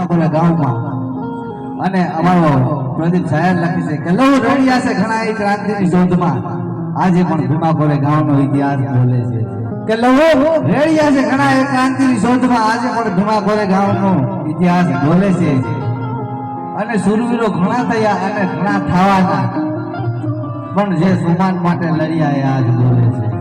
આપણા ગામમાં અને અમારો પ્રદીપ સાહેબ લખે છે કે લો રણિયા છે ઘણા એ ક્રાંતિની શોધમાં આજે પણ ભીમાખોરે ગામનો ઇતિહાસ બોલે છે કે લો રેડિયા છે ઘણા એ ક્રાંતિની શોધમાં આજે પણ ભીમાખોરે ગામનો ઇતિહાસ બોલે છે અને સુરવીરો ઘણા થયા અને ઘણા થવાના પણ જે સુમાન માટે લડ્યા એ આજ બોલે છે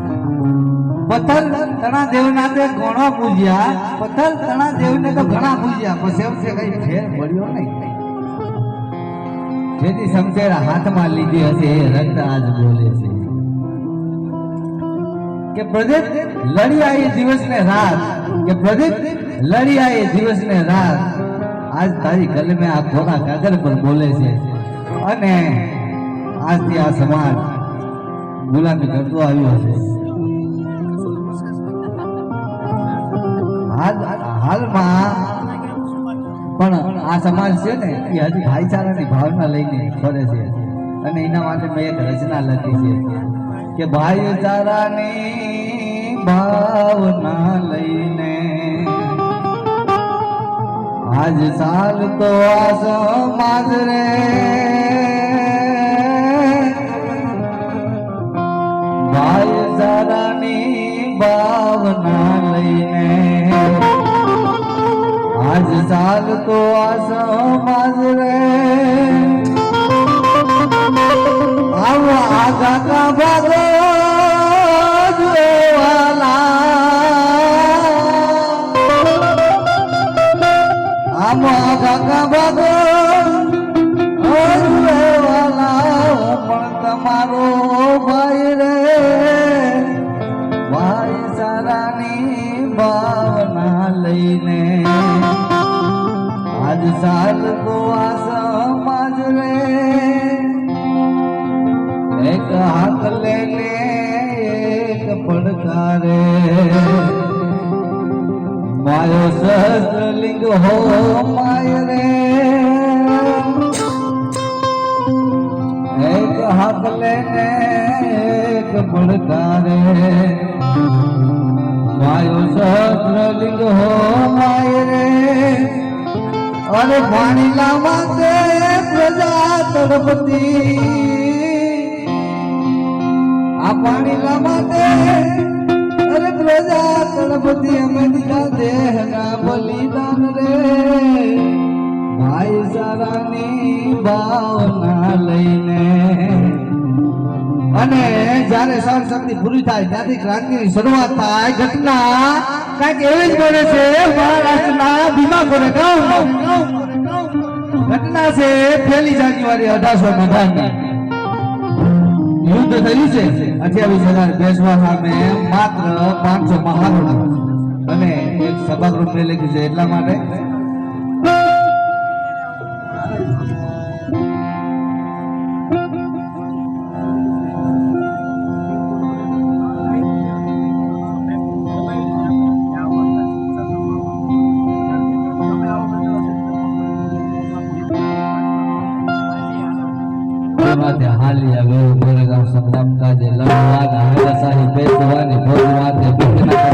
પથ્થર તણા દેવનાથે ઘણો પૂજ્યા પથ્થર તણા દેવને તો ઘણા પૂજ્યા પણ સેવસે કઈ ફેર પડ્યો નહીં જેથી શમશેર હાથમાં લીધી હશે એ રક્ત આજ બોલે છે કે પ્રદીપ લડિયા એ દિવસ ને રાત કે પ્રદીપ લડિયા એ દિવસ ને રાત આજ તારી કલમે આ ખોરા કાગળ પર બોલે છે અને આજથી આ સમાજ ગુલામી કરતો આવ્યો છે હાલમાં પણ આ સમાજ છે ને એ હજી ભાઈચારાની ભાવના લઈને ફરે છે અને એના માટે મેં એક રચના લખી છે કે ભાઈચારાની ભાવના લઈને આજ સાલ તો આ સમાજ રે ભાઈચારાની ભાવના લઈને આજ સાલ તો આ સમાજ રે આવો આગા કા ભાગો આવો આગા કા ભાગો પણ તમારો ભાઈ રે ભાઈ સારાની ભાવના લઈને આજ સાલ તો આ સમાજ રે એક હાથ લઈને એક પડકારે માયો સહસ્ત્રલિંગ હો માય રે એક હાથ લઈને એક પડકારે માયો સહસ્ત્રલિંગ હો માય રે અરે પાણીલા માતે પ્રજા તડપતી આ પાણીલા માતે અરે પ્રજા તડપતી અમે દીધા દેહના બલિદાન રે ભાઈચારાની ભાવના લઈને અને જ્યારે સહન શક્તિ પૂરી થાય ત્યાંથી ક્રાંતિની શરૂઆત થાય ઘટના કાંઈક એવી જ બને છે મહારાષ્ટ્રના ભીમાખોરે ગામમાં ઘટના છે 1 જાન્યુઆરી 1858 યુદ્ધ થયું છે 28,000 પેશવા સામે માત્ર 500 મહાગઢ અને એક સભાગૃહ મેં લખ્યું છે એટલા માટે हालिया वेर गोरेगांव संग्राम का जे लड़वाद है साही बेसवानी भोजवाद है बिना